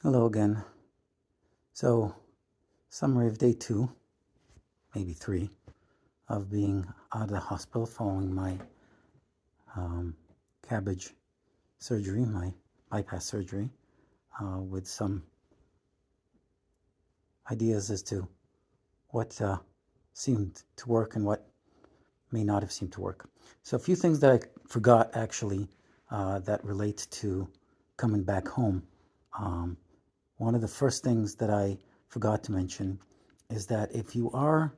Hello again. So, summary of day 2, maybe 3, of being out of the hospital following my CABG surgery, my bypass surgery, with some ideas as to what seemed to work and what may not have seemed to work. So, a few things that I forgot actually that relate to coming back home. One of the first things that I forgot to mention is that if you are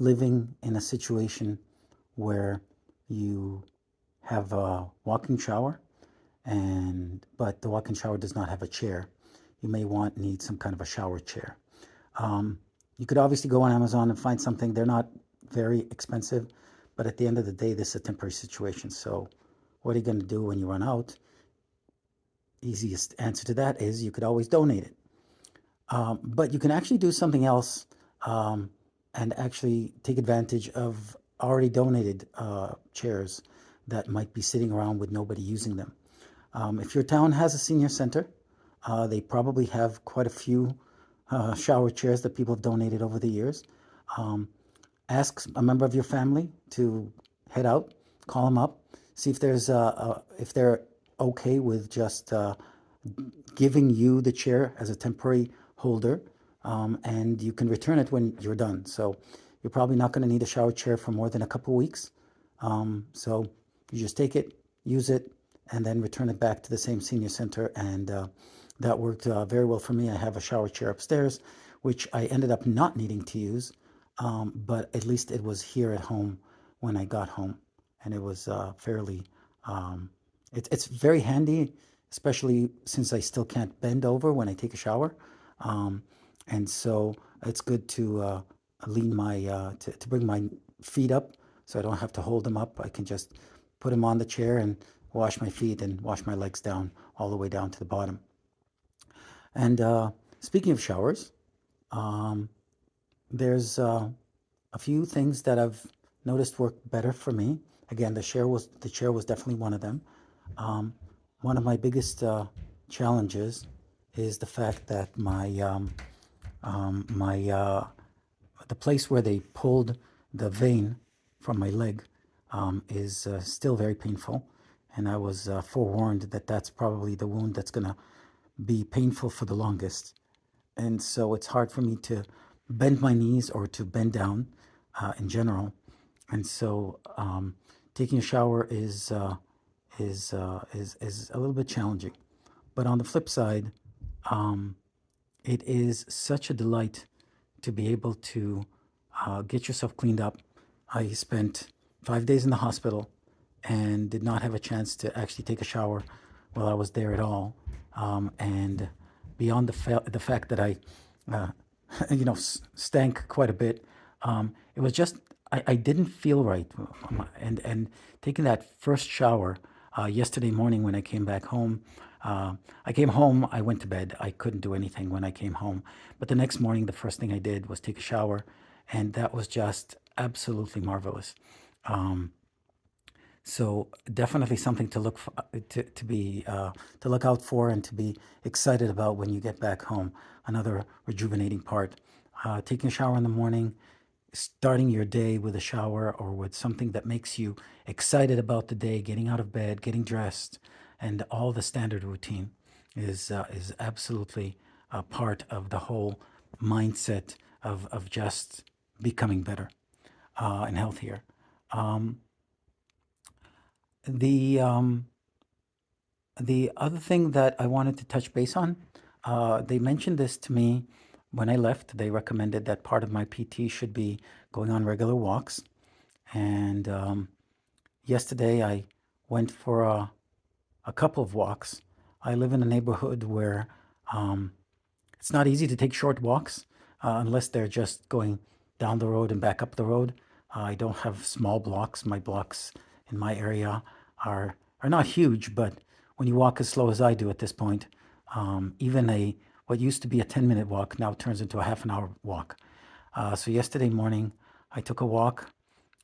living in a situation where you have a walk-in shower but the walk-in shower does not have a chair, you may need some kind of a shower chair. You could obviously go on Amazon and find something. They're not very expensive, but at the end of the day, this is a temporary situation. So what are you going to do when you run out? Easiest answer to that is you could always donate it. But you can actually do something else and actually take advantage of already donated chairs that might be sitting around with nobody using them. If your town has a senior center, they probably have quite a few shower chairs that people have donated over the years. Ask a member of your family to head out, call them up, see if if they're okay with just giving you the chair as a temporary holder, and you can return it when you're done. So you're probably not going to need a shower chair for more than a couple of weeks. So you just take it, use it, and then return it back to the same senior center. And that worked very well for me. I have a shower chair upstairs, which I ended up not needing to use, but at least it was here at home when I got home, and it was fairly. It's very handy, especially since I still can't bend over when I take a shower, and so it's good to lean to bring my feet up, so I don't have to hold them up. I can just put them on the chair and wash my feet and wash my legs down all the way down to the bottom. And speaking of showers, there's a few things that I've noticed work better for me. Again, the chair was definitely one of them. One of my biggest challenges is the fact that the place where they pulled the vein from my leg is still very painful, and I was forewarned that that's probably the wound that's going to be painful for the longest. And so it's hard for me to bend my knees or to bend down in general. And so taking a shower is a little bit challenging. But on the flip side, it is such a delight to be able to get yourself cleaned up. I spent 5 days in the hospital and did not have a chance to actually take a shower while I was there at all. And beyond the fact that I, stank quite a bit, it was just I didn't feel right. And taking that first shower yesterday morning when I came back home, I came home, I went to bed. I couldn't do anything when I came home. But the next morning, the first thing I did was take a shower, and that was just absolutely marvelous. So definitely something to look for, to look out for and to be excited about when you get back home. Another rejuvenating part. Taking a shower in the morning, starting your day with a shower or with something that makes you excited about the day, getting out of bed, getting dressed, and all the standard routine is absolutely a part of the whole mindset of just becoming better and healthier. The other thing that I wanted to touch base on, they mentioned this to me when I left. They recommended that part of my PT should be going on regular walks. And yesterday I went for a couple of walks. I live in a neighborhood where it's not easy to take short walks unless they're just going down the road and back up the road. I don't have small blocks. My blocks in my area are not huge, but when you walk as slow as I do at this point, even what used to be a 10-minute walk now turns into a half an hour walk. So yesterday morning, I took a walk,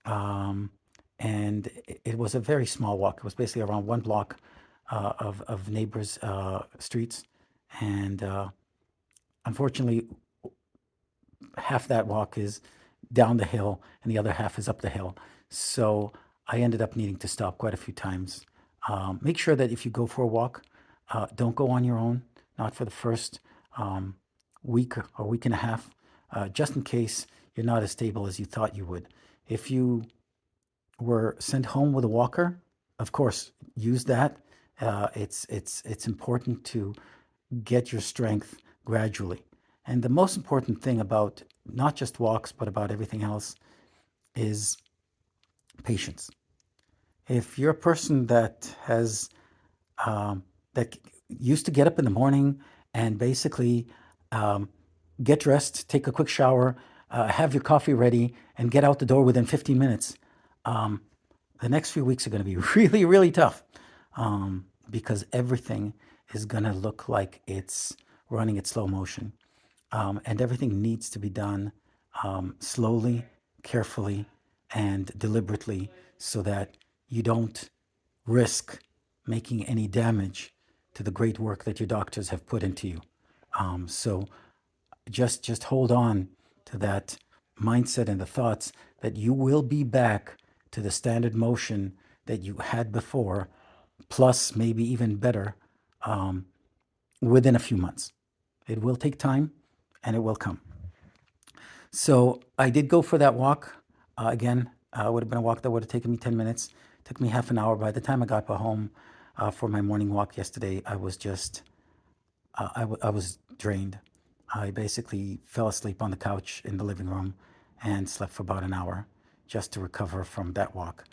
and it was a very small walk. It was basically around one block of neighbors' streets, And unfortunately, half that walk is down the hill and the other half is up the hill. So I ended up needing to stop quite a few times. Make sure that if you go for a walk, don't go on your own, not for the first um, week or week and a half, just in case you're not as stable as you thought you would. If you were sent home with a walker, of course, use that. It's important to get your strength gradually. And the most important thing about not just walks, but about everything else is patience. If you're a person that has that used to get up in the morning and basically um, get dressed, take a quick shower, have your coffee ready, and get out the door within 15 minutes, the next few weeks are going to be really, really tough because everything is going to look like it's running at slow motion. And everything needs to be done slowly, carefully, and deliberately so that you don't risk making any damage to the great work that your doctors have put into you. So just hold on to that mindset and the thoughts that you will be back to the standard motion that you had before, plus maybe even better, within a few months. It will take time and it will come. So I did go for that walk. Again, it would have been a walk that would have taken me 10 minutes. It took me half an hour. By the time I got home for my morning walk yesterday, I was just, I was drained. I basically fell asleep on the couch in the living room and slept for about an hour just to recover from that walk.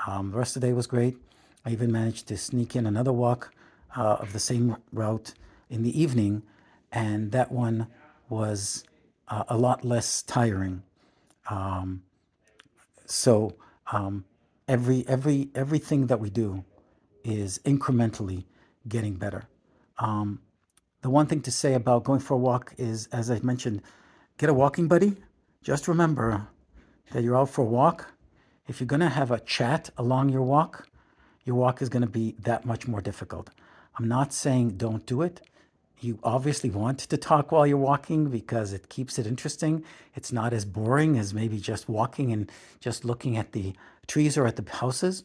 The rest of the day was great. I even managed to sneak in another walk of the same route in the evening, and that one was a lot less tiring. So everything that we do is incrementally getting better. The one thing to say about going for a walk is, as I mentioned, get a walking buddy. Just remember that you're out for a walk. If you're going to have a chat along your walk is going to be that much more difficult. I'm not saying don't do it. You obviously want to talk while you're walking because it keeps it interesting. It's not as boring as maybe just walking and just looking at the trees or at the houses,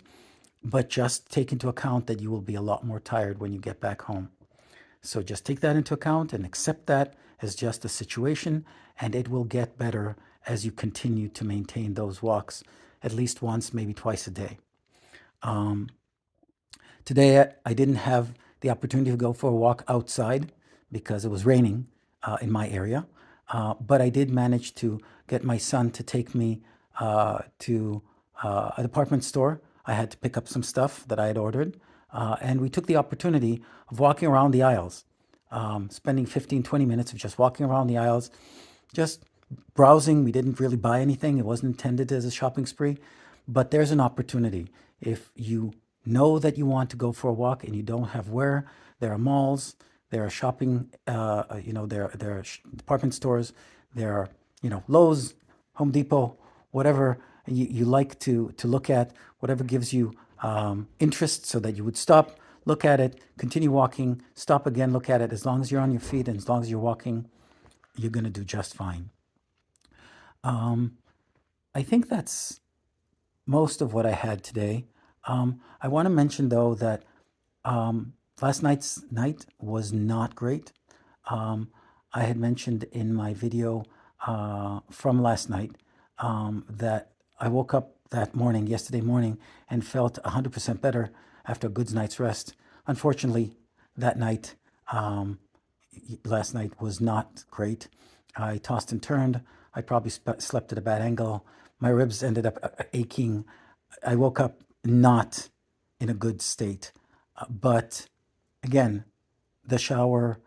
but just take into account that you will be a lot more tired when you get back home. So just take that into account and accept that as just a situation, and it will get better as you continue to maintain those walks at least once, maybe twice a day. Today, I didn't have the opportunity to go for a walk outside because it was raining in my area, but I did manage to get my son to take me to a department store. I had to pick up some stuff that I had ordered, and we took the opportunity of walking around the aisles, spending 15, 20 minutes of just walking around the aisles, just browsing. We didn't really buy anything. It wasn't intended as a shopping spree, but there's an opportunity. If you know that you want to go for a walk and you don't have where, there are malls, there are shopping, there are department stores, there are, Lowe's, Home Depot, whatever you like to look at, whatever gives you interest so that you would stop, look at it, continue walking, stop again, look at it. As long as you're on your feet and as long as you're walking, you're going to do just fine. I think that's most of what I had today. I want to mention, though, that last night's night was not great. I had mentioned in my video from last night that I woke up that morning, yesterday morning, and felt 100% better after a good night's rest. Unfortunately, that night, last night was not great. I tossed and turned. I probably slept at a bad angle. My ribs ended up aching. I woke up not in a good state. But again, the shower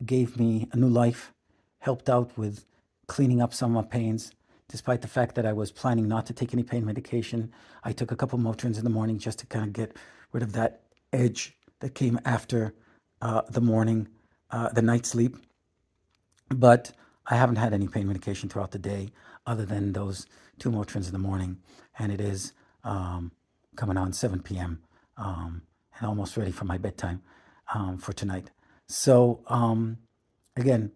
gave me a new life, helped out with cleaning up some of my pains. Despite the fact that I was planning not to take any pain medication, I took a couple Motrins in the morning just to kind of get rid of that edge that came after the night sleep. But I haven't had any pain medication throughout the day other than those two Motrins in the morning. And it is coming on 7 p.m. And almost ready for my bedtime for tonight. So again,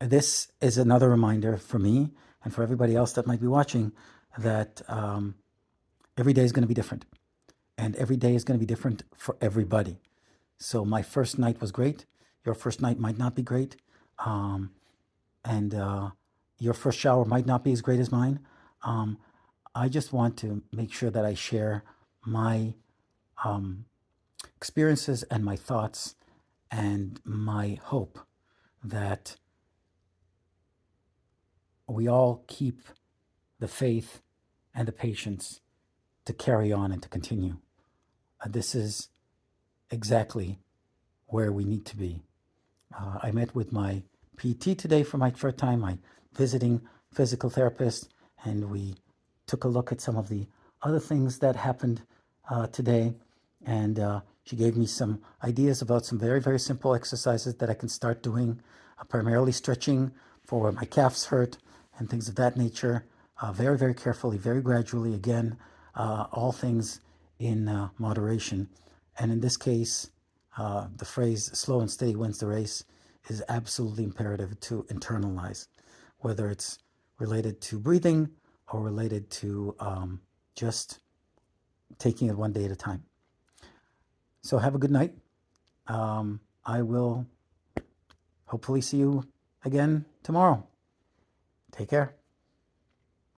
this is another reminder for me and for everybody else that might be watching that every day is going to be different, and every day is going to be different for everybody. So my first night was great. Your first night might not be great, and your first shower might not be as great as mine. I just want to make sure that I share my experiences and my thoughts and my hope that we all keep the faith and the patience to carry on and to continue. This is exactly where we need to be. I met with my PT today for my first time, my visiting physical therapist, and we took a look at some of the other things that happened today. And she gave me some ideas about some very, very simple exercises that I can start doing, primarily stretching for where my calves hurt and things of that nature, very, very carefully, very gradually. Again, all things in moderation. And in this case, the phrase slow and steady wins the race is absolutely imperative to internalize, whether it's related to breathing or related to just taking it one day at a time. So have a good night. I will hopefully see you again tomorrow. Take care.